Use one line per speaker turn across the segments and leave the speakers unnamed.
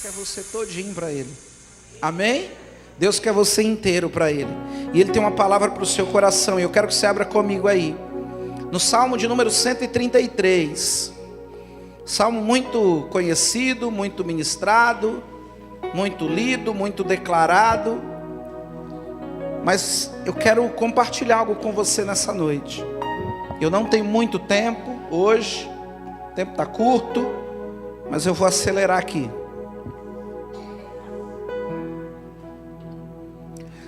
quer você todinho para Ele. Amém? Deus quer você inteiro para Ele. E Ele tem uma palavra para o seu coração. E eu quero que você abra comigo aí. No Salmo de número 133. Salmo muito conhecido, muito ministrado, muito lido, muito declarado. Mas eu quero compartilhar algo com você nessa noite. Eu não tenho muito tempo hoje. O tempo está curto. Mas eu vou acelerar aqui.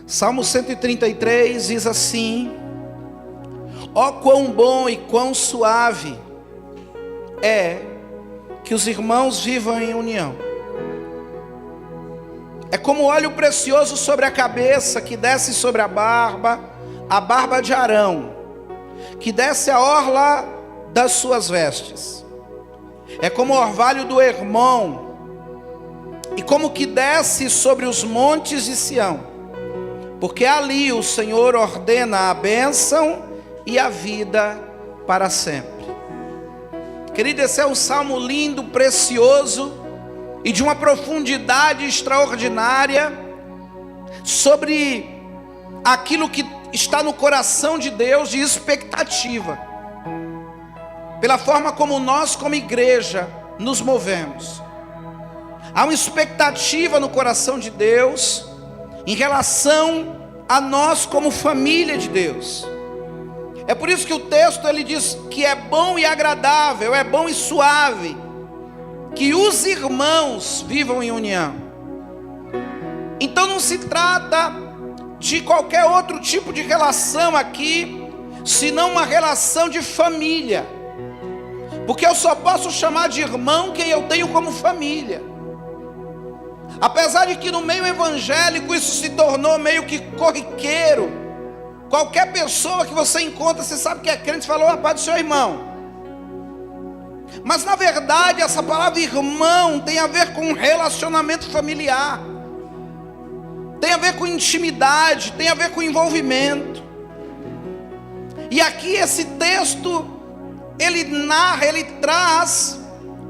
Salmo 133 diz assim: ó quão bom e quão suave é que os irmãos vivam em união. É como óleo precioso sobre a cabeça, que desce sobre a barba de Arão, que desce a orla das suas vestes. É como o orvalho do Hermon, e como que desce sobre os montes de Sião. Porque ali o Senhor ordena a bênção e a vida para sempre. Querido, esse é um salmo lindo, precioso e de uma profundidade extraordinária sobre aquilo que está no coração de Deus de expectativa. Pela forma como nós, como igreja, nos movemos. Há uma expectativa no coração de Deus em relação a nós como família de Deus. É por isso que o texto ele diz que é bom e agradável, é bom e suave que os irmãos vivam em união. Então não se trata de qualquer outro tipo de relação aqui, senão uma relação de família. Porque eu só posso chamar de irmão quem eu tenho como família. Apesar de que no meio evangélico isso se tornou meio que corriqueiro. Qualquer pessoa que você encontra, você sabe que é crente, falou a paz do seu irmão. Mas na verdade essa palavra irmão tem a ver com relacionamento familiar. Tem a ver com intimidade, tem a ver com envolvimento. E aqui esse texto, ele narra, ele traz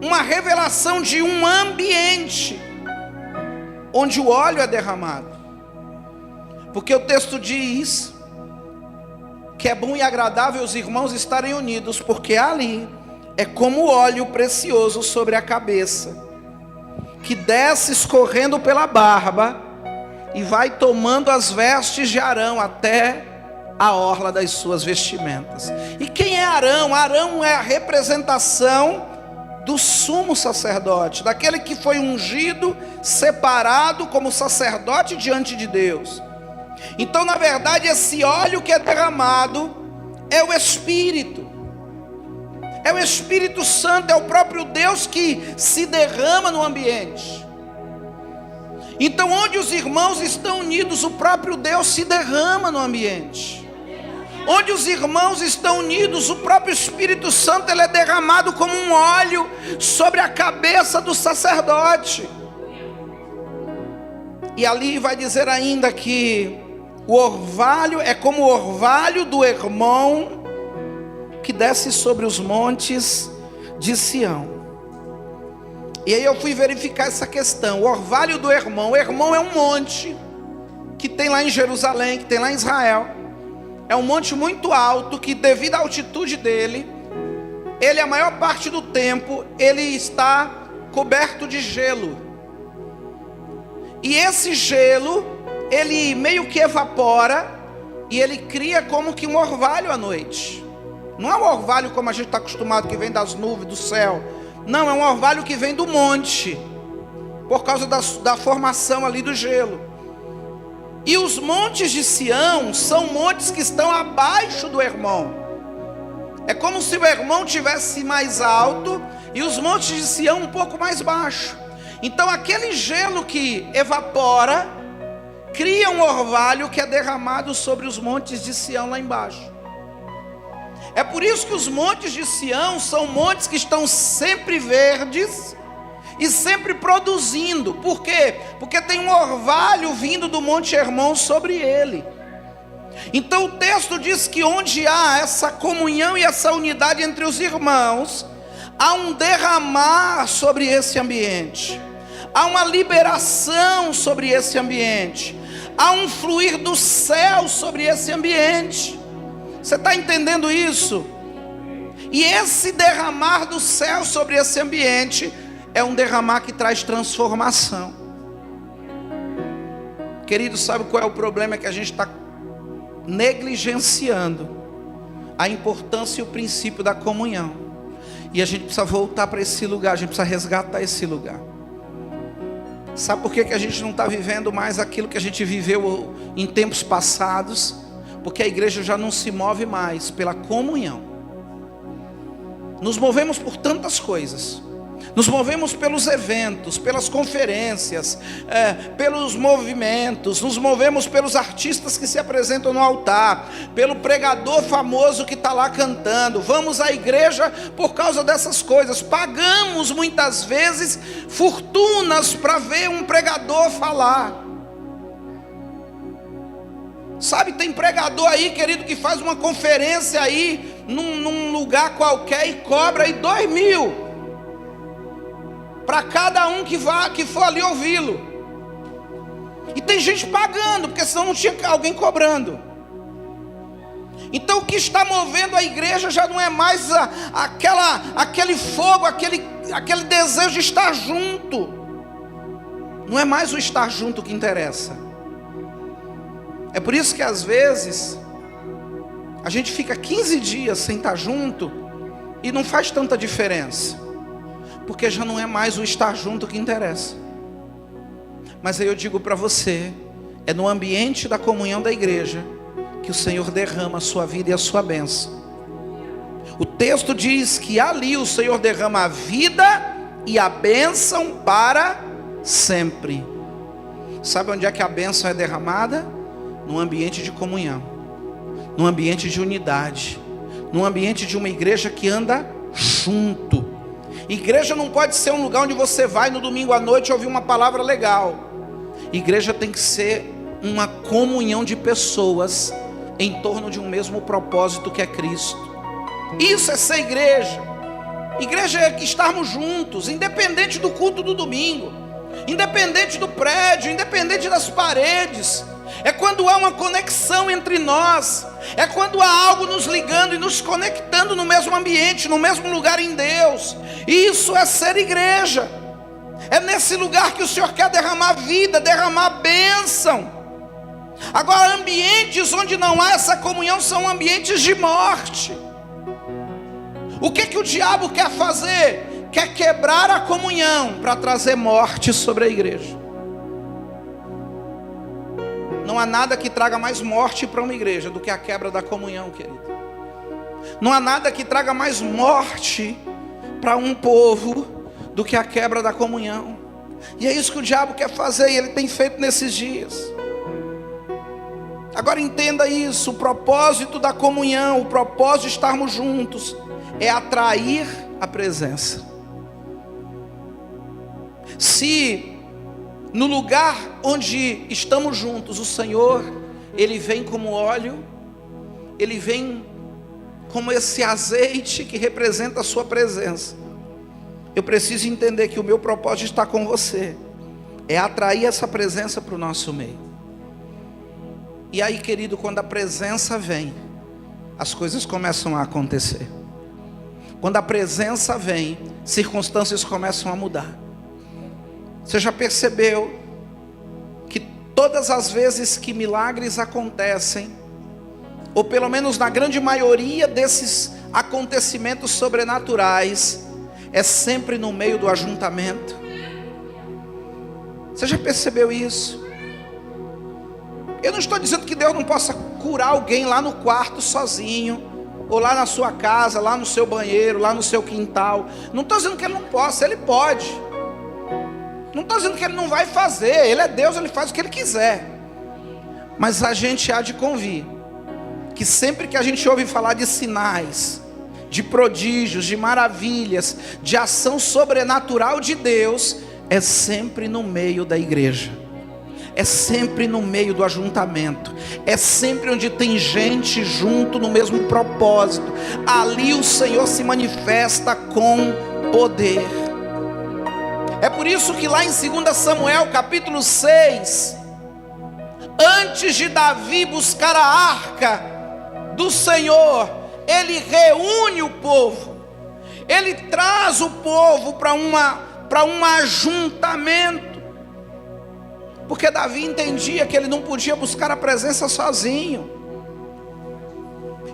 uma revelação de um ambiente onde o óleo é derramado. Porque o texto diz que é bom e agradável os irmãos estarem unidos, porque ali é como óleo precioso sobre a cabeça, que desce escorrendo pela barba e vai tomando as vestes de Arão até a orla das suas vestimentas. E quem é Arão? Arão é a representação do sumo sacerdote, daquele que foi ungido, separado como sacerdote diante de Deus. Então na verdade esse óleo que é derramado é o Espírito. É o Espírito Santo, é o próprio Deus que se derrama no ambiente. Então onde os irmãos estão unidos, o próprio Deus se derrama no ambiente. Onde os irmãos estão unidos, o próprio Espírito Santo ele é derramado como um óleo sobre a cabeça do sacerdote. E ali vai dizer ainda que o orvalho é como o orvalho do Hermon, que desce sobre os montes de Sião. E aí eu fui verificar essa questão. O orvalho do Hermon. O Hermon é um monte que tem lá em Jerusalém, que tem lá em Israel. É um monte muito alto que, devido à altitude dele, ele a maior parte do tempo ele está coberto de gelo. E esse gelo ele meio que evapora e ele cria como que um orvalho à noite. Não é um orvalho como a gente está acostumado, que vem das nuvens, do céu. Não, é um orvalho que vem do monte, por causa da formação ali do gelo. E os montes de Sião são montes que estão abaixo do Hermon. É como se o Hermon tivesse mais alto e os montes de Sião um pouco mais baixo. Então aquele gelo que evapora cria um orvalho que é derramado sobre os montes de Sião lá embaixo. É por isso que os montes de Sião são montes que estão sempre verdes e sempre produzindo. Por quê? Porque tem um orvalho vindo do Monte Hermon sobre ele. Então o texto diz que onde há essa comunhão e essa unidade entre os irmãos, há um derramar sobre esse ambiente. há uma liberação sobre esse ambiente, há um fluir do céu sobre esse ambiente. Você está entendendo isso? E esse derramar do céu sobre esse ambiente é um derramar que traz transformação. Querido, sabe qual é o problema? É que a gente está negligenciando a importância e o princípio da comunhão. E a gente precisa voltar para esse lugar, a gente precisa resgatar esse lugar. Sabe por que a gente não está vivendo mais aquilo que a gente viveu em tempos passados? Porque a igreja já não se move mais pela comunhão. Nos movemos por tantas coisas. Nos movemos pelos eventos, pelas conferências, pelos movimentos. Nos movemos pelos artistas que se apresentam no altar, pelo pregador famoso que está lá cantando. Vamos à igreja por causa dessas coisas. Pagamos muitas vezes fortunas para ver um pregador falar. Sabe, tem pregador aí, querido, que faz uma conferência aí num lugar qualquer e cobra aí 2.000 para cada um que for ali ouvi-lo. E tem gente pagando, porque senão não tinha alguém cobrando. Então o que está movendo a igreja já não é mais aquele fogo, aquele desejo de estar junto. Não é mais o estar junto que interessa. É por isso que às vezes a gente fica 15 dias sem estar junto e não faz tanta diferença, porque já não é mais o estar junto que interessa. Mas aí eu digo para você, é no ambiente da comunhão da igreja que o Senhor derrama a sua vida e a sua bênção. O texto diz que ali o Senhor derrama a vida e a bênção para sempre. Sabe onde é que a bênção é derramada? Num ambiente de comunhão, num ambiente de unidade, num ambiente de uma igreja que anda junto. Igreja não pode ser um lugar onde você vai no domingo à noite ouvir uma palavra legal. Igreja tem que ser uma comunhão de pessoas em torno de um mesmo propósito, que é Cristo. Isso é ser igreja. Igreja é estarmos juntos, independente do culto do domingo, independente do prédio, independente das paredes. É quando há uma conexão entre nós, é quando há algo nos ligando e nos conectando no mesmo ambiente, no mesmo lugar em Deus. Isso é ser igreja. É nesse lugar que o Senhor quer derramar vida, derramar bênção. Agora, ambientes onde não há essa comunhão são ambientes de morte. O que o diabo quer fazer? Quer quebrar a comunhão para trazer morte sobre a igreja. Não há nada que traga mais morte para uma igreja do que a quebra da comunhão, querido. Não há nada que traga mais morte para um povo do que a quebra da comunhão. E é isso que o diabo quer fazer, e ele tem feito nesses dias. Agora entenda isso: o propósito da comunhão, o propósito de estarmos juntos, é atrair a presença. Se no lugar onde estamos juntos, o Senhor, Ele vem como óleo, Ele vem como esse azeite que representa a sua presença. Eu preciso entender que o meu propósito de estar com você é atrair essa presença para o nosso meio. E aí, querido, quando a presença vem, as coisas começam a acontecer. Quando a presença vem, circunstâncias começam a mudar. Você já percebeu que todas as vezes que milagres acontecem, ou pelo menos na grande maioria desses acontecimentos sobrenaturais, é sempre no meio do ajuntamento? Você já percebeu isso? Eu não estou dizendo que Deus não possa curar alguém lá no quarto sozinho, ou lá na sua casa, lá no seu banheiro, lá no seu quintal. Não estou dizendo que Ele não possa, Ele pode. Não estou dizendo que Ele não vai fazer. Ele é Deus, Ele faz o que Ele quiser. Mas a gente há de convir que sempre que a gente ouve falar de sinais, de prodígios, de maravilhas, de ação sobrenatural de Deus, é sempre no meio da igreja, é sempre no meio do ajuntamento, é sempre onde tem gente junto no mesmo propósito. Ali o Senhor se manifesta com poder. É por isso que lá em 2 Samuel capítulo 6, antes de Davi buscar a arca do Senhor, ele reúne o povo, ele traz o povo para um ajuntamento, porque Davi entendia que ele não podia buscar a presença sozinho,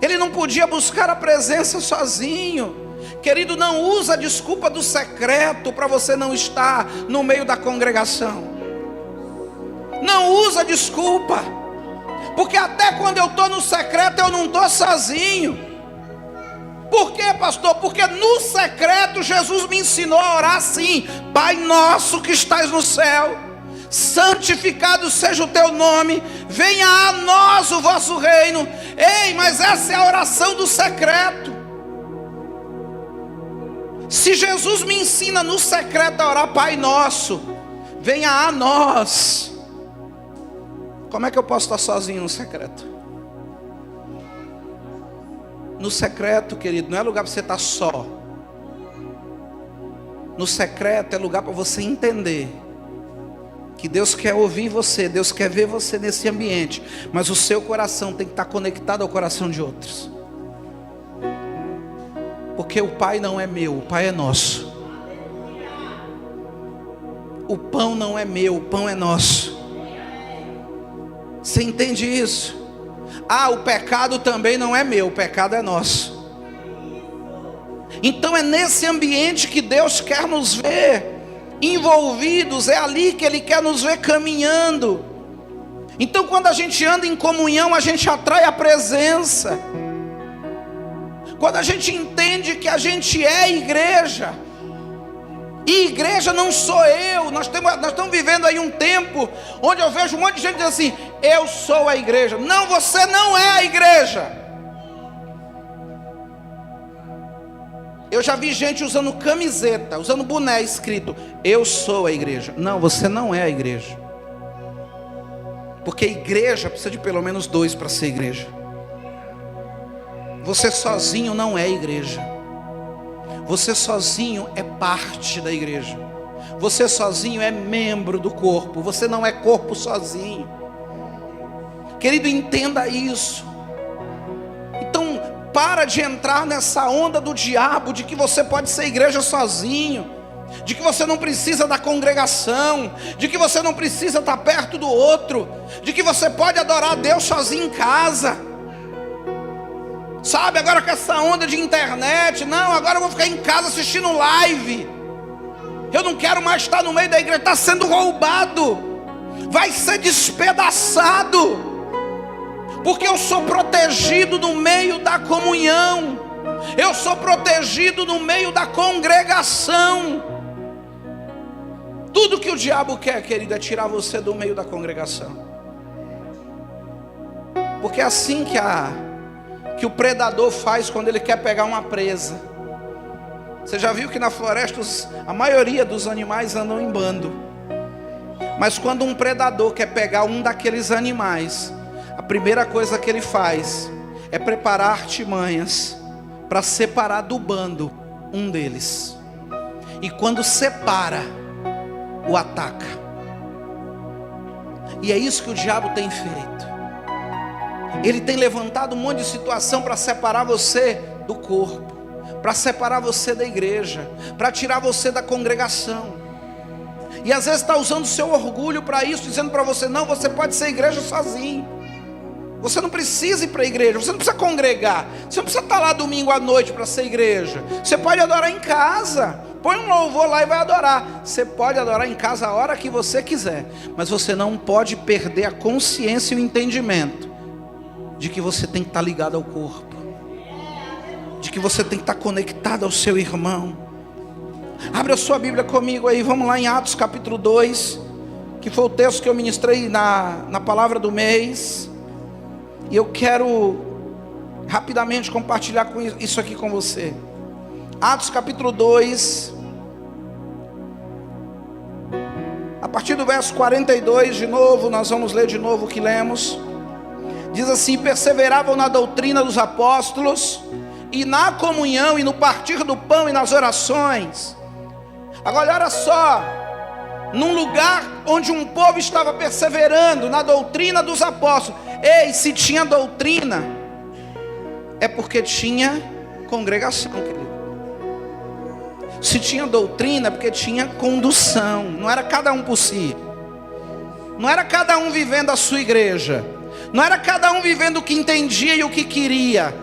ele não podia buscar a presença sozinho. Querido, não usa a desculpa do secreto para você não estar no meio da congregação. Não usa desculpa, porque até quando eu estou no secreto eu não estou sozinho. Por quê, pastor? Porque no secreto Jesus me ensinou a orar assim: Pai nosso que estás no céu, santificado seja o teu nome, venha a nós o vosso reino. Ei, mas essa é a oração do secreto. Se Jesus me ensina no secreto a orar Pai nosso, venha a nós, como é que eu posso estar sozinho no secreto? No secreto, querido, não é lugar para você estar só. No secreto é lugar para você entender que Deus quer ouvir você, Deus quer ver você nesse ambiente, mas o seu coração tem que estar conectado ao coração de outros. Porque o Pai não é meu, o Pai é nosso. O pão não é meu, o pão é nosso. Você entende isso? O pecado também não é meu, o pecado é nosso. Então é nesse ambiente que Deus quer nos ver envolvidos, é ali que Ele quer nos ver caminhando. Então quando a gente anda em comunhão, a gente atrai a presença. Quando a gente entende que a gente é igreja, e igreja não sou eu, nós estamos vivendo aí um tempo onde eu vejo um monte de gente dizendo assim: eu sou a igreja. Não, você não é a igreja. Eu já vi gente usando camiseta, usando boné escrito: eu sou a igreja. Não, você não é a igreja. Porque igreja precisa de pelo menos 2 para ser igreja. Você sozinho não é igreja. Você sozinho é parte da igreja. Você sozinho é membro do corpo. Você não é corpo sozinho. Querido, entenda isso. Então, para de entrar nessa onda do diabo de que você pode ser igreja sozinho, de que você não precisa da congregação, de que você não precisa estar perto do outro, de que você pode adorar a Deus sozinho em casa. Sabe, agora com essa onda de internet, não, agora eu vou ficar em casa assistindo live. Eu não quero mais estar no meio da igreja. Está sendo roubado, vai ser despedaçado, porque eu sou protegido no meio da comunhão, eu sou protegido no meio da congregação. Tudo que o diabo quer, querido, é tirar você do meio da congregação. Porque é assim que o predador faz quando ele quer pegar uma presa. Você já viu que na floresta a maioria dos animais andam em bando. Mas quando um predador quer pegar um daqueles animais, a primeira coisa que ele faz é preparar artimanhas para separar do bando um deles. E quando separa, o ataca. E é isso que o diabo tem feito. Ele tem levantado um monte de situação para separar você do corpo, para separar você da igreja, para tirar você da congregação. E às vezes está usando o seu orgulho para isso, dizendo para você: não, você pode ser igreja sozinho. Você não precisa ir para a igreja, você não precisa congregar, você não precisa estar lá domingo à noite para ser igreja. Você pode adorar em casa, põe um louvor lá e vai adorar. Você pode adorar em casa a hora que você quiser, mas você não pode perder a consciência e o entendimento de que você tem que estar ligado ao corpo, de que você tem que estar conectado ao seu irmão. Abre a sua Bíblia comigo aí, vamos lá em Atos capítulo 2, que foi o texto que eu ministrei na palavra do mês. E eu quero rapidamente compartilhar isso aqui com você. Atos capítulo 2, a partir do verso 42, de novo, nós vamos ler de novo o que lemos. Diz assim: perseveravam na doutrina dos apóstolos, e na comunhão, e no partir do pão, e nas orações. Agora olha só, num lugar onde um povo estava perseverando na doutrina dos apóstolos. Ei, se tinha doutrina, é porque tinha congregação, querido. Se tinha doutrina, é porque tinha condução. Não era cada um por si. Não era cada um vivendo a sua igreja. Não era cada um vivendo o que entendia e o que queria.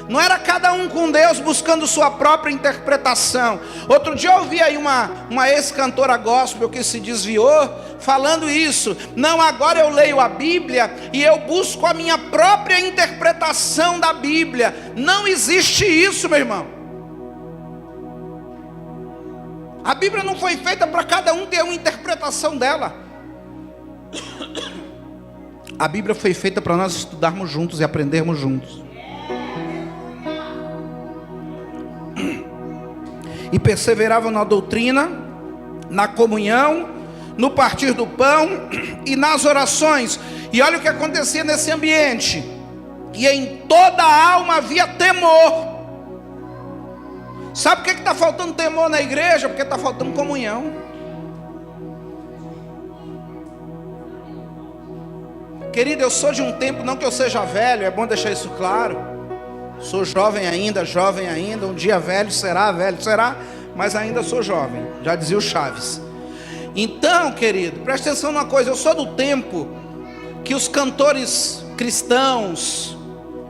Não era cada um com Deus buscando sua própria interpretação. Outro dia eu ouvi aí uma ex-cantora gospel que se desviou, falando isso. Não, agora eu leio a Bíblia e eu busco a minha própria interpretação da Bíblia. Não existe isso, meu irmão. A Bíblia não foi feita para cada um ter uma interpretação dela. A Bíblia foi feita para nós estudarmos juntos e aprendermos juntos. E perseveravam na doutrina, na comunhão, no partir do pão e nas orações. E olha o que acontecia nesse ambiente. E em toda a alma havia temor. Sabe por que está faltando temor na igreja? Porque está faltando comunhão. Querido, eu sou de um tempo, não que eu seja velho, é bom deixar isso claro. Sou jovem ainda, um dia velho será, mas ainda sou jovem, já dizia o Chaves. Então, querido, presta atenção numa coisa, eu sou do tempo que os cantores cristãos,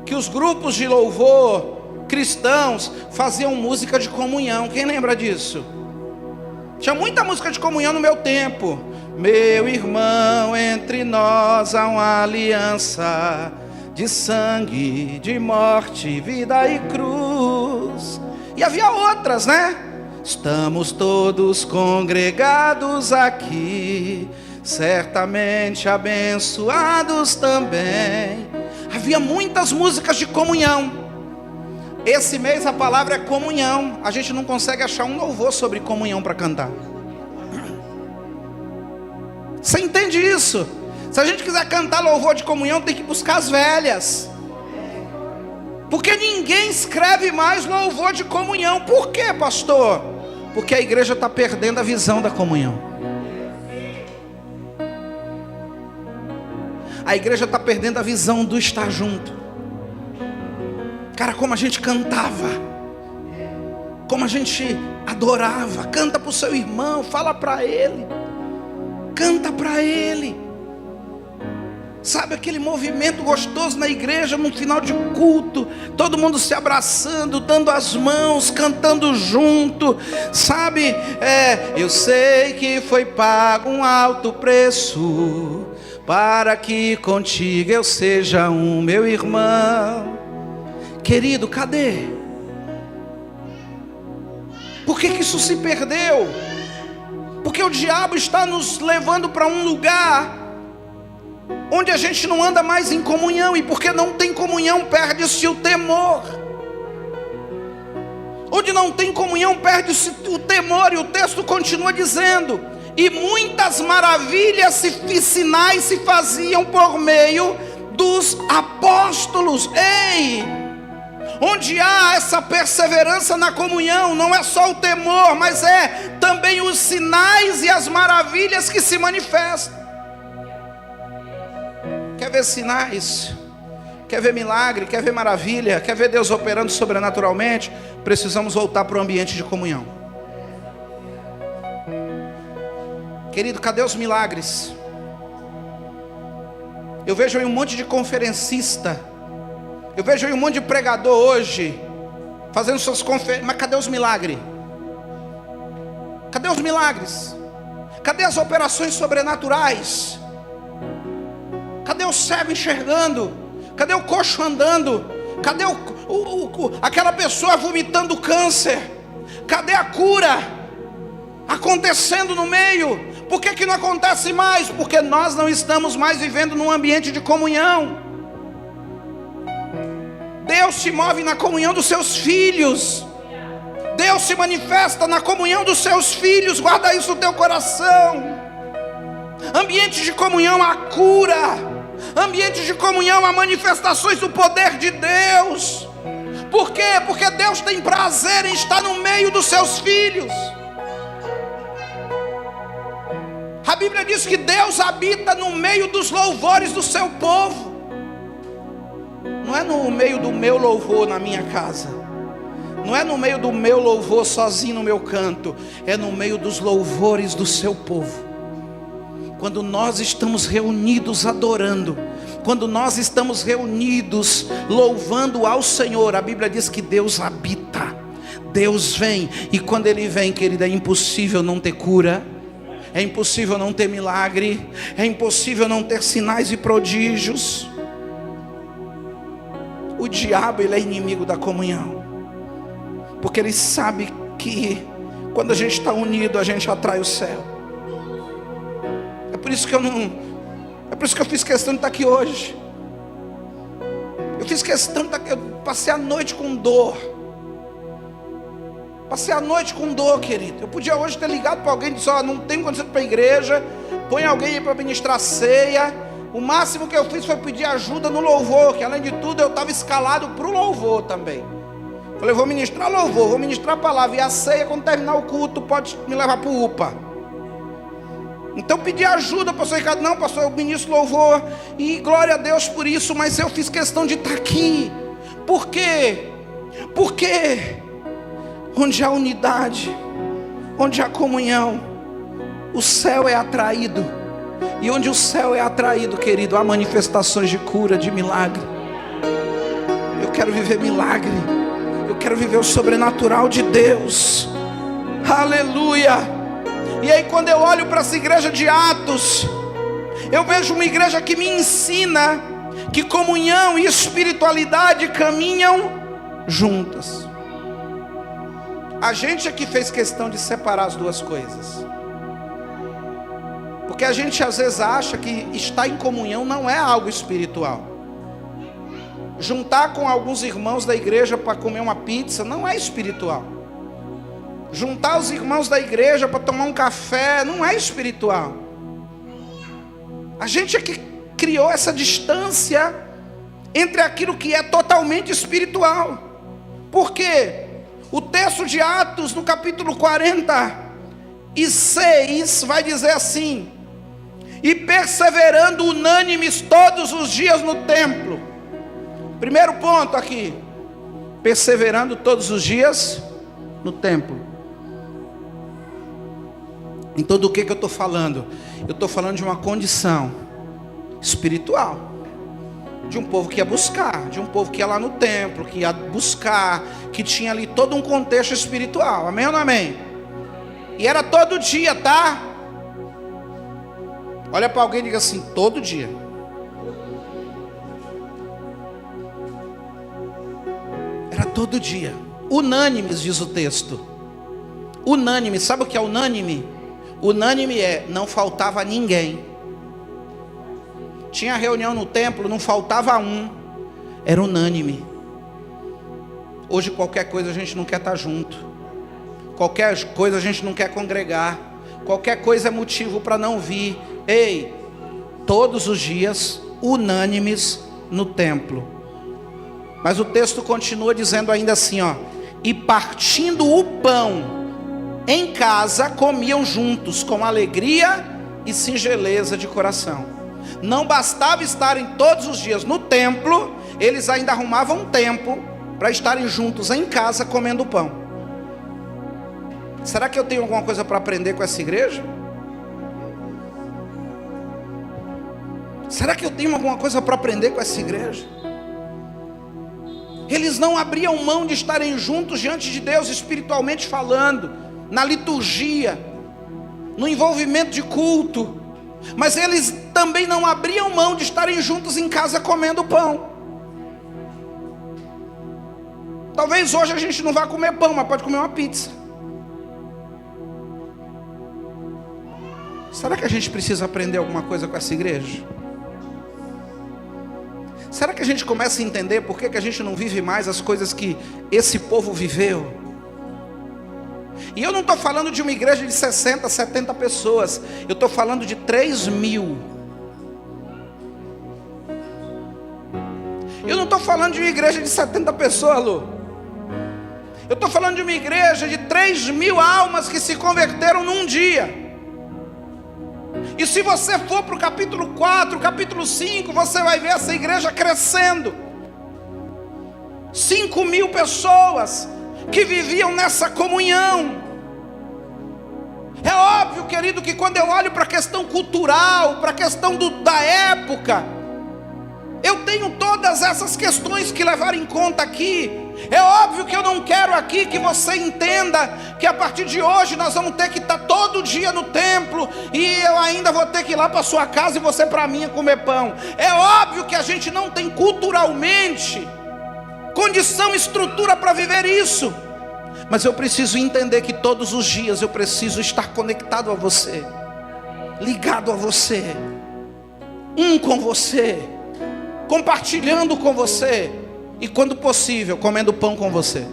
que os grupos de louvor cristãos faziam música de comunhão. Quem lembra disso? Tinha muita música de comunhão no meu tempo. Meu irmão, entre nós há uma aliança de sangue, de morte, vida e cruz. E havia outras, né? Estamos todos congregados aqui, certamente abençoados também. Havia muitas músicas de comunhão. Esse mês a palavra é comunhão. A gente não consegue achar um louvor sobre comunhão para cantar. Você entende isso? Se a gente quiser cantar louvor de comunhão, tem que buscar as velhas. Porque ninguém escreve mais louvor de comunhão. Por quê, pastor? Porque a igreja está perdendo a visão da comunhão. A igreja está perdendo a visão do estar junto. Cara, como a gente cantava, como a gente adorava. Canta para o seu irmão, fala para ele, canta para ele. Sabe aquele movimento gostoso na igreja, no final de culto, todo mundo se abraçando, dando as mãos, cantando junto, sabe? Eu sei que foi pago um alto preço, para que contigo eu seja um, meu irmão. Querido, cadê? Por que isso se perdeu? Porque o diabo está nos levando para um lugar onde a gente não anda mais em comunhão. E porque não tem comunhão, perde-se o temor. Onde não tem comunhão, perde-se o temor. E o texto continua dizendo: e muitas maravilhas e sinais se faziam por meio dos apóstolos. Ei! Onde há essa perseverança na comunhão, não é só o temor, mas é também os sinais e as maravilhas que se manifestam. Quer ver sinais? Quer ver milagre? Quer ver maravilha? Quer ver Deus operando sobrenaturalmente? Precisamos voltar para o ambiente de comunhão. Querido, cadê os milagres? Eu vejo aí um monte de conferencista, eu vejo aí um monte de pregador hoje fazendo suas conferências, mas cadê os milagres? Cadê os milagres? Cadê as operações sobrenaturais? Cadê o cego enxergando? Cadê o coxo andando? Cadê aquela pessoa vomitando câncer? Cadê a cura acontecendo no meio? Por que não acontece mais? Porque nós não estamos mais vivendo num ambiente de comunhão. Deus se move na comunhão dos seus filhos. Deus se manifesta na comunhão dos seus filhos. Guarda isso no teu coração. Ambiente de comunhão há cura. Ambiente de comunhão há manifestações do poder de Deus. Por quê? Porque Deus tem prazer em estar no meio dos seus filhos. A Bíblia diz que Deus habita no meio dos louvores do seu povo. Não é no meio do meu louvor na minha casa, não é no meio do meu louvor sozinho no meu canto, é no meio dos louvores do seu povo. Quando nós estamos reunidos adorando, quando nós estamos reunidos louvando ao Senhor, a Bíblia diz que Deus habita, Deus vem. E quando Ele vem, querida, é impossível não ter cura, é impossível não ter milagre, é impossível não ter sinais e prodígios. O diabo, ele é inimigo da comunhão, porque ele sabe que quando a gente está unido, a gente atrai o céu. É por isso que eu fiz questão de estar aqui hoje. Eu fiz questão de estar aqui. Eu passei a noite com dor. Passei a noite com dor, querido. Eu podia hoje ter ligado para alguém e disse: ó, não tenho condição de ir para a igreja, põe alguém aí para ministrar ceia. O máximo que eu fiz foi pedir ajuda no louvor, que além de tudo eu estava escalado para o louvor também. Falei: vou ministrar louvor, vou ministrar a palavra, e a ceia, quando terminar o culto, pode me levar para o UPA. Então pedi ajuda, pastor Ricardo. Não, pastor, eu ministro louvor, e glória a Deus por isso, mas eu fiz questão de estar aqui. Por quê? Porque onde há unidade, onde há comunhão, o céu é atraído. E onde o céu é atraído, querido, há manifestações de cura, de milagre. Eu quero viver milagre, eu quero viver o sobrenatural de Deus. Aleluia. E aí, quando eu olho para essa igreja de Atos, eu vejo uma igreja que me ensina que comunhão e espiritualidade caminham juntas. A gente é que fez questão de separar as duas coisas, porque a gente às vezes acha que estar em comunhão não é algo espiritual. Juntar com alguns irmãos da igreja para comer uma pizza não é espiritual. Juntar os irmãos da igreja para tomar um café não é espiritual. A gente é que criou essa distância entre aquilo que é totalmente espiritual. Por quê? O texto de Atos, no capítulo 46, vai dizer assim: e perseverando unânimes todos os dias no templo. Primeiro ponto aqui: perseverando todos os dias no templo. Então do que eu estou falando? Eu estou falando de uma condição espiritual, de um povo que ia buscar, de um povo que ia lá no templo, que ia buscar, que tinha ali todo um contexto espiritual. Amém ou não amém? E era todo dia, tá? Olha para alguém e diga assim: todo dia. Era todo dia. Unânimes, diz o texto. Unânime, sabe o que é unânime? Unânime é, não faltava ninguém. Tinha reunião no templo, não faltava um. Era unânime. Hoje qualquer coisa a gente não quer estar junto. Qualquer coisa a gente não quer congregar. Qualquer coisa é motivo para não vir. Ei, todos os dias, unânimes no templo. Mas o texto continua dizendo ainda assim, ó: e partindo o pão em casa, comiam juntos com alegria e singeleza de coração. Não bastava estarem todos os dias no templo, eles ainda arrumavam tempo para estarem juntos em casa comendo pão. Será que eu tenho alguma coisa para aprender com essa igreja? Será que eu tenho alguma coisa para aprender com essa igreja? Eles não abriam mão de estarem juntos diante de Deus, espiritualmente falando, na liturgia, no envolvimento de culto, mas eles também não abriam mão de estarem juntos em casa comendo pão. Talvez hoje a gente não vá comer pão, mas pode comer uma pizza. Será que a gente precisa aprender alguma coisa com essa igreja? Será que a gente começa a entender por que a gente não vive mais as coisas que esse povo viveu? E eu não estou falando de uma igreja de 60, 70 pessoas. Eu estou falando de 3.000. Eu não estou falando de uma igreja de 70 pessoas, Lu. Eu estou falando de uma igreja de 3.000 almas que se converteram num dia. E se você for para o capítulo 4, capítulo 5, você vai ver essa igreja crescendo. 5.000 pessoas que viviam nessa comunhão. É óbvio, querido, que quando eu olho para a questão cultural, para a questão da época, eu tenho todas essas questões que levar em conta aqui. É óbvio que eu não quero aqui que você entenda que a partir de hoje nós vamos ter que estar todo dia no templo, e eu ainda vou ter que ir lá para a sua casa e você para a minha comer pão. É óbvio que a gente não tem culturalmente condição, estrutura para viver isso. Mas eu preciso entender que todos os dias eu preciso estar conectado a você, ligado a você, com você, compartilhando com você, e quando possível, comendo pão com você.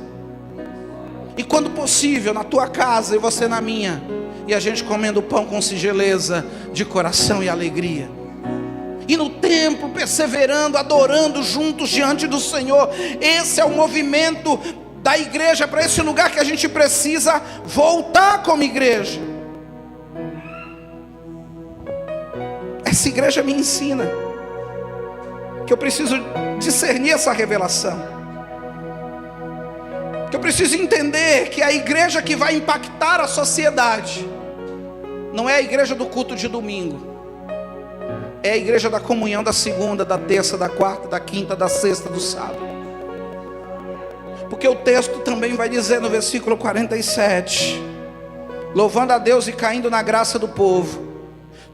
E quando possível, na tua casa e você na minha, e a gente comendo pão com singeleza de coração e alegria. E no templo, perseverando, adorando juntos diante do Senhor. Esse é o movimento da igreja, para esse lugar que a gente precisa voltar como igreja. Essa igreja me ensina que eu preciso discernir essa revelação, que eu preciso entender que a igreja que vai impactar a sociedade não é a igreja do culto de domingo, é a igreja da comunhão da segunda, da terça, da quarta, da quinta, da sexta, do sábado. Porque o texto também vai dizer no versículo 47, louvando a Deus e caindo na graça do povo,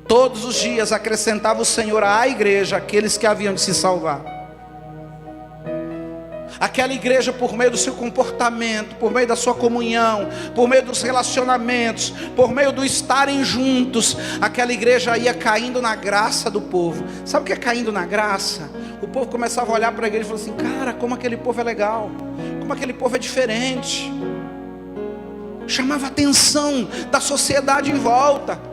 todos os dias acrescentava o Senhor à igreja aqueles que haviam de se salvar. Aquela igreja, por meio do seu comportamento, por meio da sua comunhão, por meio dos relacionamentos, por meio do estarem juntos, aquela igreja ia caindo na graça do povo. Sabe o que é caindo na graça? O povo começava a olhar para a igreja e falava assim: cara, como aquele povo é legal, como aquele povo é diferente. Chamava a atenção da sociedade em volta.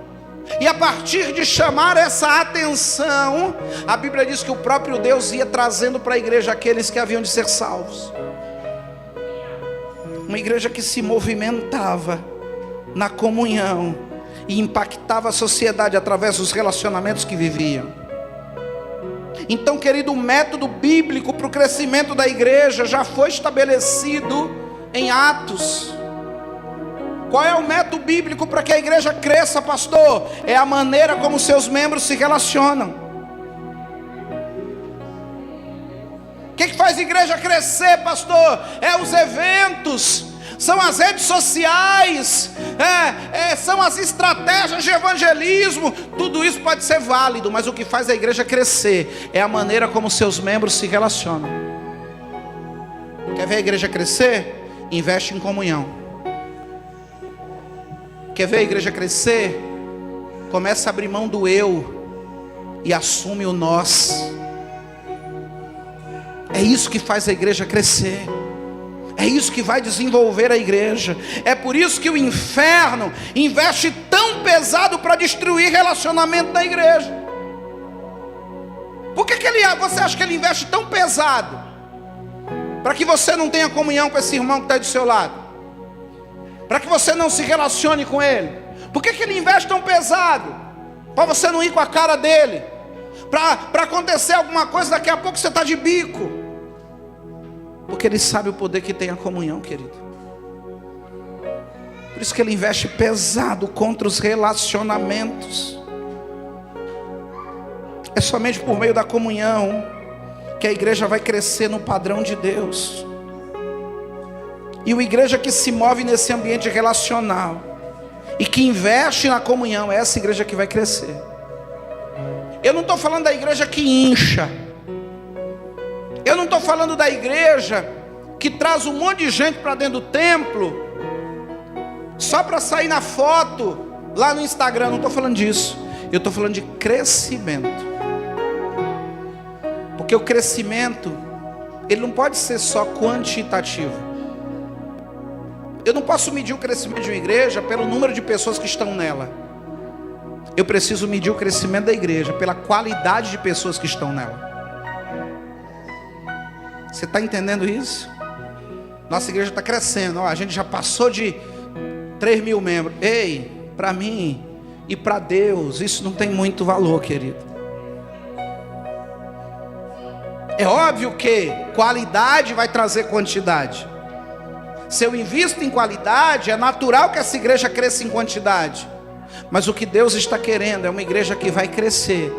E a partir de chamar essa atenção, a Bíblia diz que o próprio Deus ia trazendo para a igreja aqueles que haviam de ser salvos. Uma igreja que se movimentava na comunhão e impactava a sociedade através dos relacionamentos que viviam. Então, querido, o método bíblico para o crescimento da igreja já foi estabelecido em Atos. Qual é o método bíblico para que a igreja cresça, pastor? É a maneira como seus membros se relacionam. O que faz a igreja crescer, pastor? É os eventos, são as redes sociais, são as estratégias de evangelismo. Tudo isso pode ser válido, mas o que faz a igreja crescer é a maneira como seus membros se relacionam. Quer ver a igreja crescer? Investe em comunhão. Quer ver a igreja crescer? Começa a abrir mão do eu e assume o nós. É isso que faz a igreja crescer. É isso que vai desenvolver a igreja. É por isso que o inferno investe tão pesado para destruir relacionamento da igreja. Por que você acha que ele investe tão pesado? Para que você não tenha comunhão com esse irmão que está do seu lado, para que você não se relacione com ele. Por que ele investe tão pesado? Para você não ir com a cara dele, para acontecer alguma coisa, daqui a pouco você está de bico. Porque ele sabe o poder que tem a comunhão, querido. Por isso que ele investe pesado contra os relacionamentos. É somente por meio da comunhão que a igreja vai crescer no padrão de Deus. E uma igreja que se move nesse ambiente relacional e que investe na comunhão, é essa igreja que vai crescer. Eu não estou falando da igreja que incha. Eu não estou falando da igreja que traz um monte de gente para dentro do templo só para sair na foto lá no Instagram. Não estou falando disso. Eu estou falando de crescimento. Porque o crescimento, ele não pode ser só quantitativo. Eu não posso medir o crescimento de uma igreja pelo número de pessoas que estão nela. Eu preciso medir o crescimento da igreja pela qualidade de pessoas que estão nela. Você está entendendo isso? Nossa igreja está crescendo. A gente já passou de 3.000 membros. Ei, para mim, E para Deus isso não tem muito valor, querido. É óbvio que qualidade vai trazer quantidade. Se eu invisto em qualidade, é natural que essa igreja cresça em quantidade. Mas o que Deus está querendo é uma igreja que vai crescer,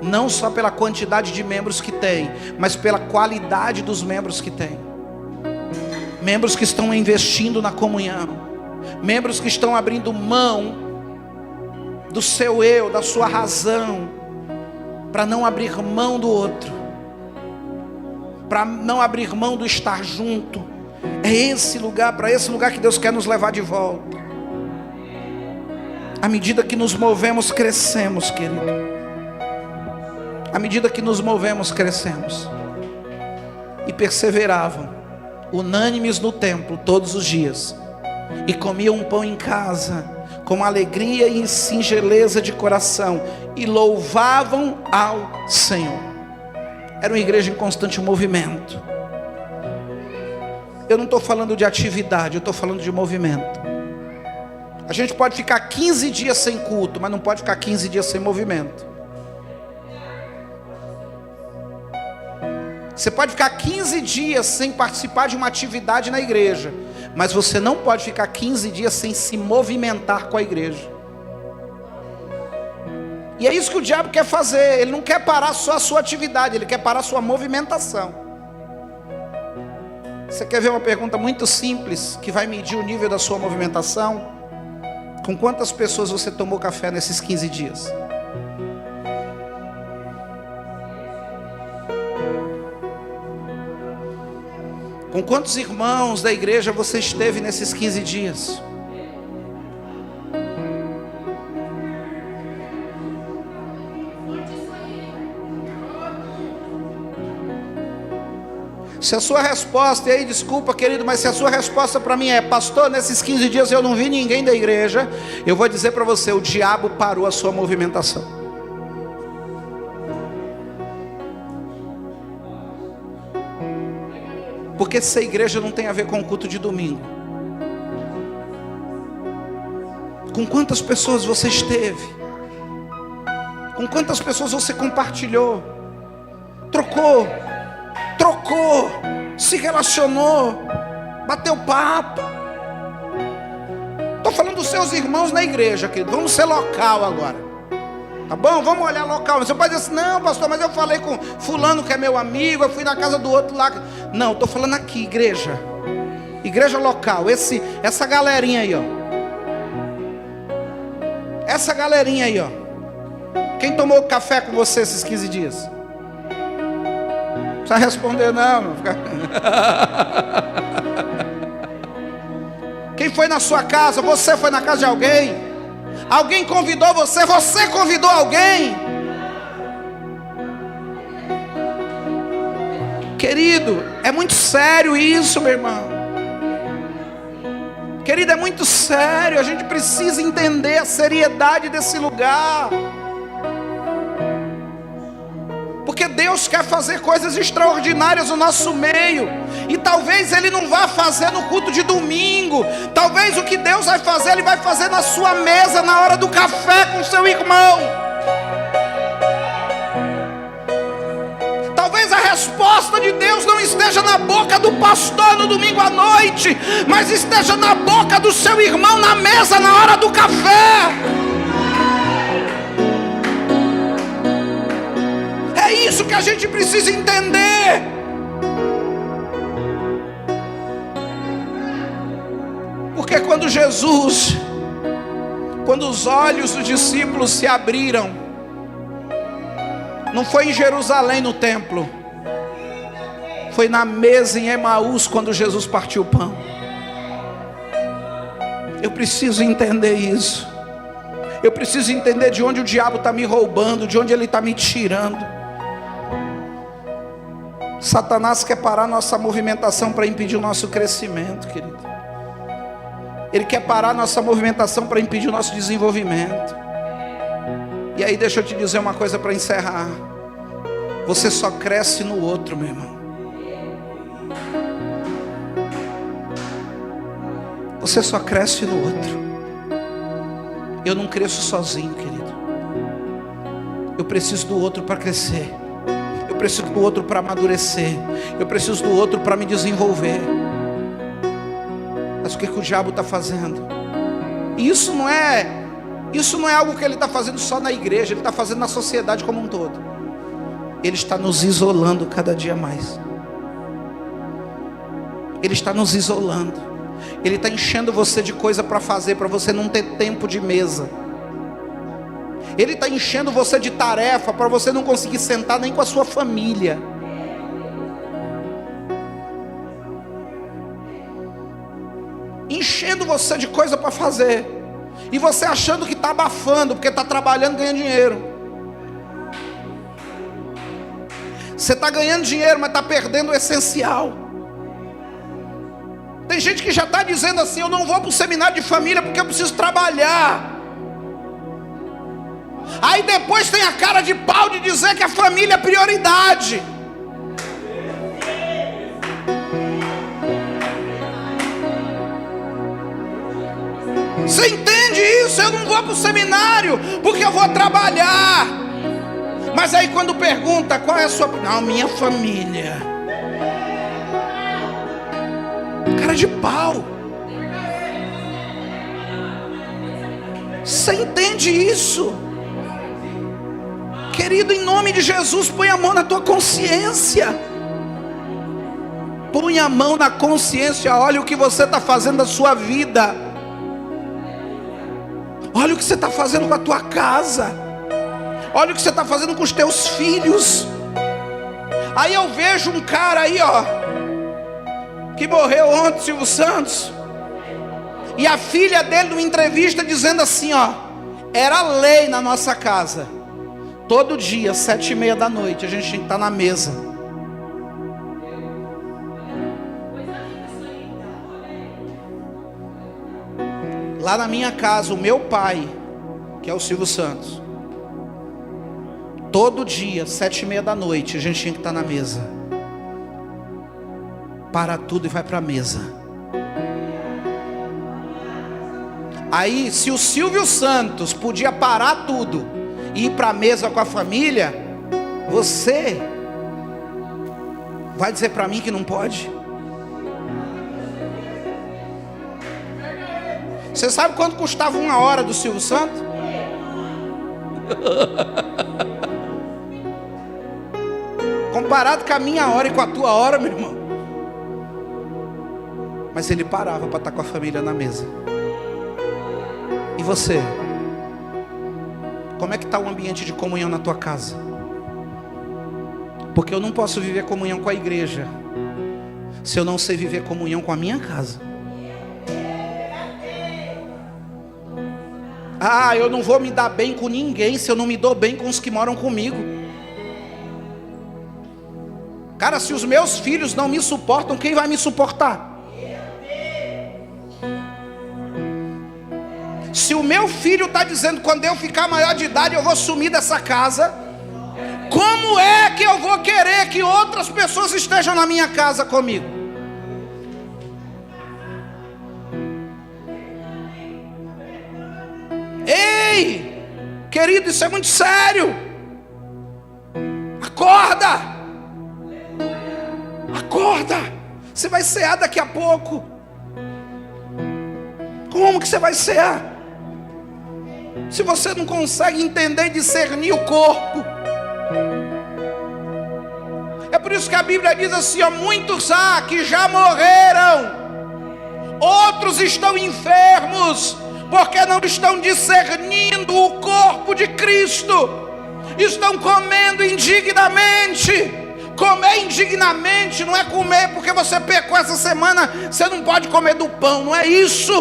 não só pela quantidade de membros que tem, mas pela qualidade dos membros que tem. Membros que estão investindo na comunhão, membros que estão abrindo mão do seu eu, da sua razão, para não abrir mão do outro, para não abrir mão do estar junto. É esse lugar, para esse lugar que Deus quer nos levar de volta. À medida que nos movemos, crescemos, querido. À medida que nos movemos, crescemos. E perseveravam, unânimes no templo todos os dias, e comiam um pão em casa, com alegria e singeleza de coração, e louvavam ao Senhor. Era uma igreja em constante movimento. Eu não estou falando de atividade, eu estou falando de movimento. A gente pode ficar 15 dias sem culto, mas não pode ficar 15 dias sem movimento. Você pode ficar 15 dias sem participar de uma atividade na igreja, mas você não pode ficar 15 dias sem se movimentar com a igreja. E é isso que o diabo quer fazer. Ele não quer parar só a sua atividade, ele quer parar a sua movimentação. Você quer ver uma pergunta muito simples, que vai medir o nível da sua movimentação? Com quantas pessoas você tomou café nesses 15 dias? Com quantos irmãos da igreja você esteve nesses 15 dias? Se a sua resposta, e aí desculpa querido, mas se a sua resposta para mim é: pastor, nesses 15 dias eu não vi ninguém da igreja, eu vou dizer para você, o diabo parou a sua movimentação. Porque essa igreja não tem a ver com o culto de domingo. Com quantas pessoas você esteve? Com quantas pessoas você compartilhou? Trocou, se relacionou, bateu papo. Estou falando dos seus irmãos na igreja, querido. Vamos ser local agora, tá bom? Vamos olhar local. Você pode dizer assim: não pastor, mas eu falei com fulano que é meu amigo, eu fui na casa do outro lá. Não, estou falando aqui, igreja local. Essa galerinha aí, ó. Essa galerinha aí, ó. Quem tomou café com você esses 15 dias? Não precisa responder não. Quem foi na sua casa? Você foi na casa de alguém? Alguém convidou você? Você convidou alguém? Querido, é muito sério isso, meu irmão. Querido, é muito sério. A gente precisa entender a seriedade desse lugar. Porque Deus quer fazer coisas extraordinárias no nosso meio. E talvez Ele não vá fazer no culto de domingo. Talvez o que Deus vai fazer, Ele vai fazer na sua mesa, na hora do café com seu irmão. Talvez a resposta de Deus não esteja na boca do pastor no domingo à noite, mas esteja na boca do seu irmão na mesa, na hora do café. É isso que a gente precisa entender. Porque quando os olhos dos discípulos se abriram, não foi em Jerusalém no templo, foi na mesa em Emaús, quando Jesus partiu o pão. Eu preciso entender isso. Eu preciso entender de onde o diabo está me roubando, de onde ele está me tirando. Satanás quer parar nossa movimentação para impedir o nosso crescimento, querido. Ele quer parar nossa movimentação para impedir o nosso desenvolvimento. E aí deixa eu te dizer uma coisa para encerrar. Você só cresce no outro, meu irmão. Você só cresce no outro. Eu não cresço sozinho, querido. Eu preciso do outro para crescer. Eu preciso do outro para amadurecer. Eu preciso do outro para me desenvolver. Mas o que o diabo está fazendo? Isso não é algo que ele está fazendo só na igreja. Ele está fazendo na sociedade como um todo. Ele está nos isolando cada dia mais. Ele está nos isolando. Ele está enchendo você de coisa para fazer, para você não ter tempo de mesa. Ele está enchendo você de tarefa, para você não conseguir sentar nem com a sua família. Enchendo você de coisa para fazer. E você achando que está abafando, porque está trabalhando, ganhando dinheiro. Você está ganhando dinheiro, mas está perdendo o essencial. Tem gente que já está dizendo assim: eu não vou para o seminário de família porque eu preciso trabalhar. Aí depois tem a cara de pau de dizer que a família é prioridade. Você entende isso? Eu não vou para o seminário porque eu vou trabalhar. Mas aí quando pergunta qual é a sua... Não, minha família. Cara de pau. Você entende isso? Querido, em nome de Jesus, põe a mão na tua consciência. Põe a mão na consciência. Olha o que você está fazendo da sua vida. Olha o que você está fazendo com a tua casa. Olha o que você está fazendo com os teus filhos. Aí eu vejo um cara aí, ó, que morreu ontem, Silvio Santos. E a filha dele numa entrevista dizendo assim, ó: era lei na nossa casa. Todo dia, 7h30 da noite, a gente tinha que estar na mesa. Lá na minha casa, o meu pai, que é o Silvio Santos, todo dia, 7h30 da noite, a gente tinha que estar na mesa. Para tudo e vai para a mesa. Aí, se o Silvio Santos podia parar tudo e ir para a mesa com a família, você vai dizer para mim que não pode? Você sabe quanto custava uma hora do Silvio Santos? Comparado com a minha hora e com a tua hora, meu irmão. Mas ele parava para estar com a família na mesa. E você? Como é que está o ambiente de comunhão na tua casa? Porque eu não posso viver comunhão com a igreja se eu não sei viver comunhão com a minha casa. Ah, eu não vou me dar bem com ninguém se eu não me dou bem com os que moram comigo. Cara, se os meus filhos não me suportam, quem vai me suportar? Se o meu filho está dizendo: quando eu ficar maior de idade eu vou sumir dessa casa, como é que eu vou querer que outras pessoas estejam na minha casa comigo? Ei, querido, isso é muito sério. Acorda. Acorda. Você vai cear daqui a pouco. Como que você vai cear? Se você não consegue entender e discernir o corpo. É por isso que a Bíblia diz assim, ó: muitos há que já morreram, outros estão enfermos, porque não estão discernindo o corpo de Cristo. Estão comendo indignamente. Comer indignamente não é comer porque você pecou essa semana, você não pode comer do pão, não é isso.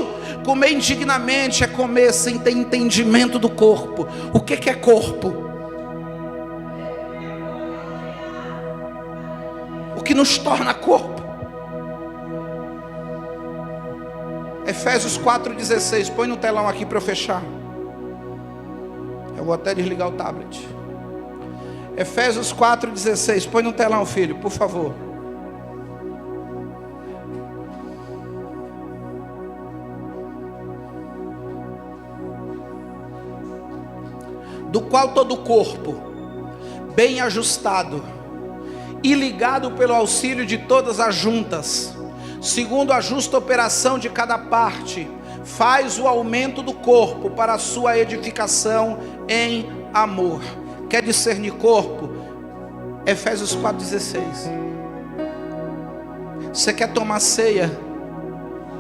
Comer indignamente é comer sem ter entendimento do corpo. O que é corpo? O que nos torna corpo? Efésios 4,16. Põe no telão aqui para eu fechar. Eu vou até desligar o tablet. Efésios 4,16. Põe no telão, filho, por favor. do qual todo o corpo, bem ajustado e ligado pelo auxílio de todas as juntas, segundo a justa operação de cada parte, faz o aumento do corpo para a sua edificação em amor. Quer discernir corpo? Efésios 4,16. Você quer tomar ceia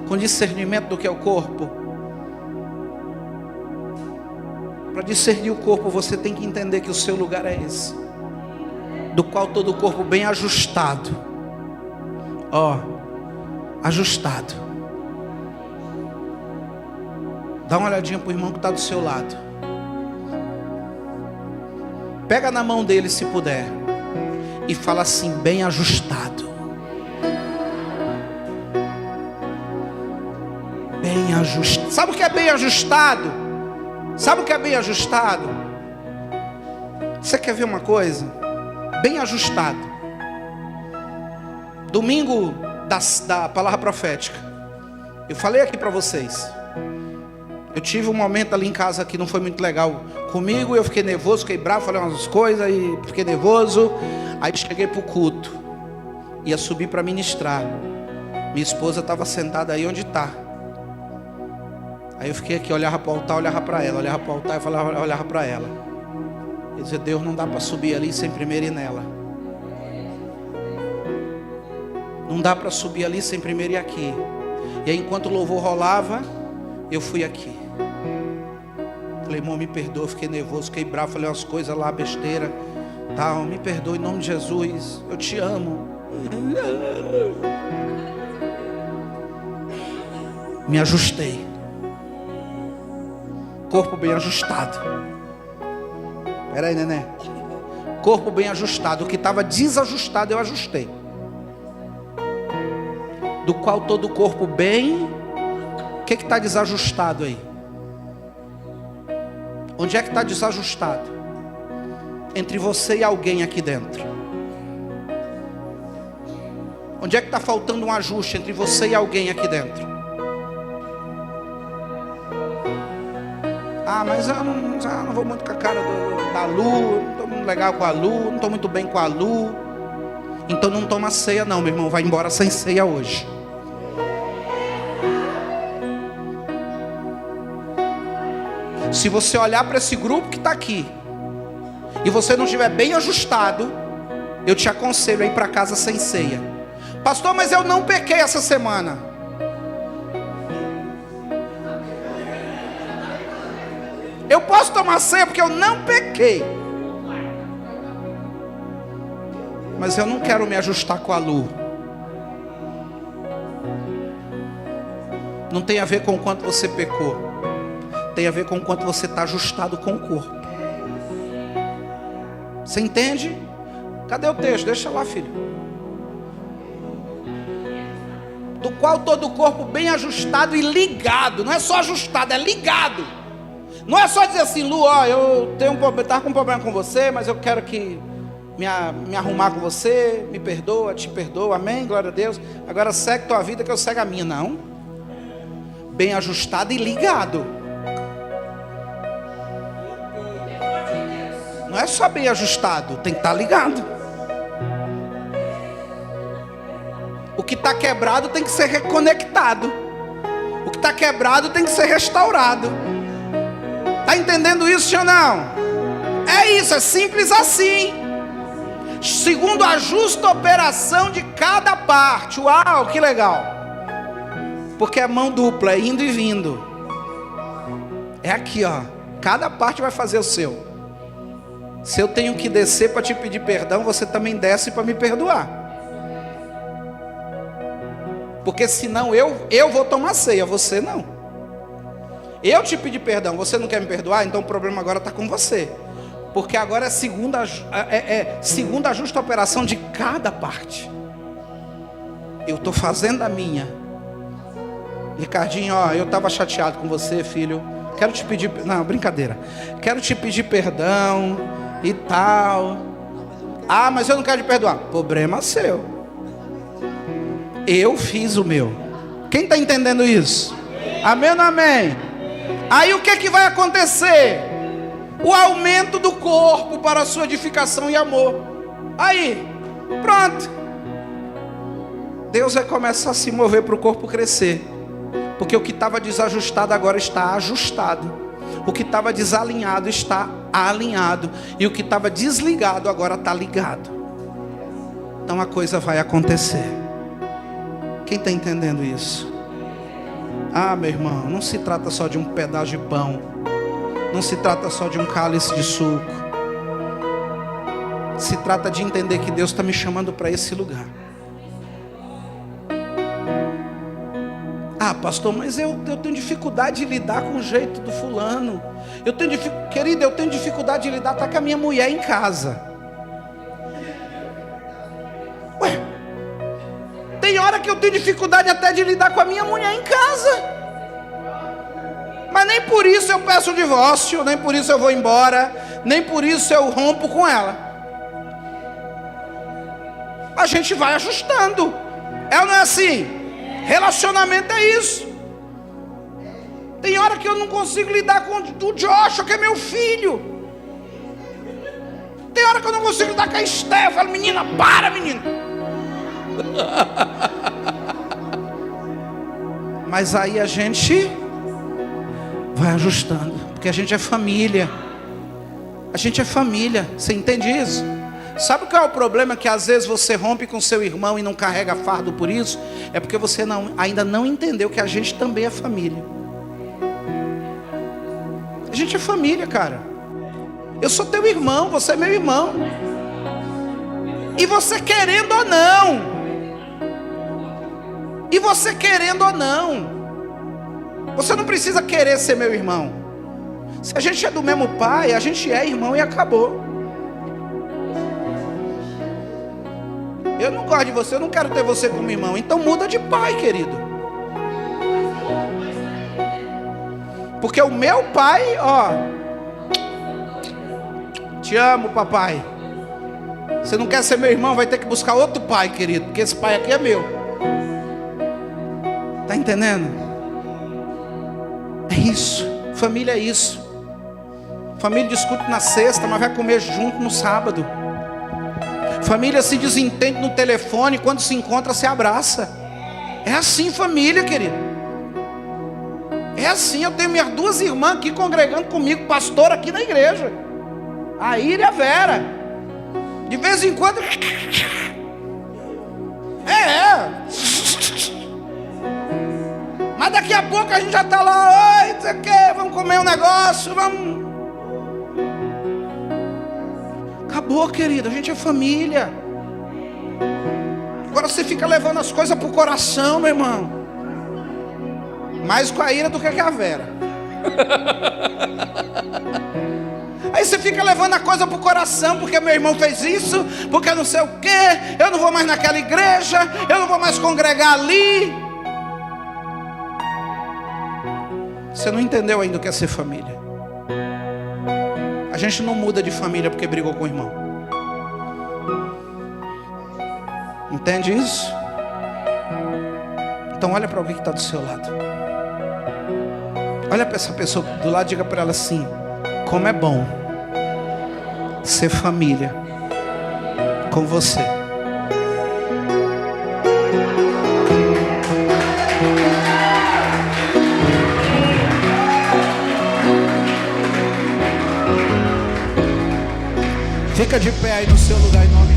com discernimento do que é o corpo? Para discernir o corpo, você tem que entender que o seu lugar é esse, do qual todo o corpo bem ajustado, ajustado. Dá uma olhadinha para o irmão que está do seu lado. Pega na mão dele se puder e fala assim: bem ajustado. Bem ajustado. Sabe o que é bem ajustado? Sabe o que é bem ajustado? Você quer ver uma coisa? Bem ajustado. Domingo da palavra profética, eu falei aqui para vocês. Eu tive um momento ali em casa que não foi muito legal comigo. Eu fiquei nervoso, fiquei bravo, falei umas coisas e fiquei nervoso. Aí cheguei para o culto, ia subir para ministrar. Minha esposa estava sentada aí onde está. Aí eu fiquei aqui, olhava para o altar, olhava para ela, olhava para o altar e olhava para ela. Eu dizia: Deus, não dá para subir ali sem primeiro ir nela. Não dá para subir ali sem primeiro ir aqui. E aí, enquanto o louvor rolava, eu fui aqui. Falei: irmão, me perdoa, fiquei nervoso, fiquei bravo, falei umas coisas lá, besteira, tal, me perdoa em nome de Jesus, eu te amo. Me ajustei. Corpo bem ajustado. Espera aí, neném. Corpo bem ajustado. O que estava desajustado eu ajustei. Do qual todo o corpo bem. O que está desajustado aí? Onde é que está desajustado? Entre você e alguém aqui dentro. Onde é que está faltando um ajuste entre você e alguém aqui dentro? Ah, mas eu não vou muito com a cara da Lu, não estou muito legal com a Lu, não estou muito bem com a Lu. Então não toma ceia não, meu irmão, vai embora sem ceia hoje. Se você olhar para esse grupo que está aqui e você não estiver bem ajustado, eu te aconselho a ir para casa sem ceia. Pastor, mas eu não pequei essa semana. Eu posso tomar ceia porque eu não pequei, mas eu não quero me ajustar com a Lu. Não tem a ver com o quanto você pecou, tem a ver com o quanto você está ajustado com o corpo. Você entende? Cadê o texto? Deixa lá, filho. Do qual todo o corpo bem ajustado e ligado. Não é só ajustado, é ligado. Não é só dizer assim: Lu, eu estava com um problema com você, mas eu quero que me arrumar com você, me perdoa, te perdoa, amém, glória a Deus. Agora segue tua vida que eu segue a minha. Não. Bem ajustado e ligado. Não é só bem ajustado, tem que estar ligado. O que está quebrado tem que ser reconectado. O que está quebrado tem que ser restaurado. Está entendendo isso, sim ou não? É isso, é simples assim. Segundo a justa operação de cada parte. Uau, que legal. Porque é mão dupla, é indo e vindo. É aqui, ó. Cada parte vai fazer o seu. Se eu tenho que descer para te pedir perdão, você também desce para me perdoar. Porque senão eu vou tomar ceia, você não. Eu te pedi perdão, você não quer me perdoar? Então o problema agora está com você. Porque agora é segunda a justa operação de cada parte. Eu estou fazendo a minha. Ricardinho, eu estava chateado com você, filho. Quero te pedir... Não, brincadeira. Quero te pedir perdão e tal. Ah, mas eu não quero te perdoar. Problema seu. Eu fiz o meu. Quem está entendendo isso? Amém ou não amém? Aí o que vai acontecer? o aumento do corpo para a sua edificação e amor. Aí, pronto. Deus vai começar a se mover para o corpo crescer. Porque o que estava desajustado agora está ajustado. O que estava desalinhado está alinhado. E o que estava desligado agora está ligado. Então a coisa vai acontecer. Quem está entendendo isso? Ah, meu irmão, não se trata só de um pedaço de pão. Não se trata só de um cálice de suco. Se trata de entender que Deus está me chamando para esse lugar. Ah, pastor, mas eu tenho dificuldade de lidar com o jeito do fulano. Querida, eu tenho dificuldade de lidar até com a minha mulher em casa. Ué, tem hora que eu tenho dificuldade até de lidar com a minha mulher em casa. Mas nem por isso eu peço o divórcio, nem por isso eu vou embora, nem por isso eu rompo com ela. A gente vai ajustando. É ou não é assim? Relacionamento é isso. Tem hora que eu não consigo lidar com o Joshua, que é meu filho. Tem hora que eu não consigo lidar com a Esté. Eu falo, menina, para, menina. Mas aí a gente vai ajustando, porque a gente é família. A gente é família. Você entende isso? Sabe qual é o problema? Que às vezes você rompe com seu irmão e não carrega fardo por isso. É porque você ainda não entendeu que a gente também é família. A gente é família, cara. Eu sou teu irmão, você é meu irmão. E você querendo ou não. E você querendo ou não. Você não precisa querer ser meu irmão. Se a gente é do mesmo pai, a gente é irmão e acabou. Eu não gosto de você, eu não quero ter você como irmão. Então muda de pai, querido. Porque o meu pai, ó, te amo, papai. Você não quer ser meu irmão, vai ter que buscar outro pai, querido. Porque esse pai aqui é meu. Tá entendendo? É isso. Família é isso. Família discute na sexta, mas vai comer junto no sábado. Família se desentende no telefone, quando se encontra se abraça. É assim família, querido. É assim. Eu tenho minhas duas irmãs aqui congregando comigo, pastor aqui na igreja, a Ira e a Vera. De vez em quando mas daqui a pouco a gente já está lá. Oi, não sei o que, vamos comer um negócio, vamos. Acabou, querido, a gente é família. Agora você fica levando as coisas pro coração, meu irmão. Mais com a Ira do que a Vera. Aí você fica levando a coisa pro coração, porque meu irmão fez isso, porque não sei o que, eu não vou mais naquela igreja, eu não vou mais congregar ali. Você não entendeu ainda o que é ser família. A gente não muda de família porque brigou com o irmão. Entende isso? Então olha para alguém que está do seu lado. Olha para essa pessoa do lado e diga para ela assim: como é bom ser família com você. Fica de pé aí no seu lugar em nome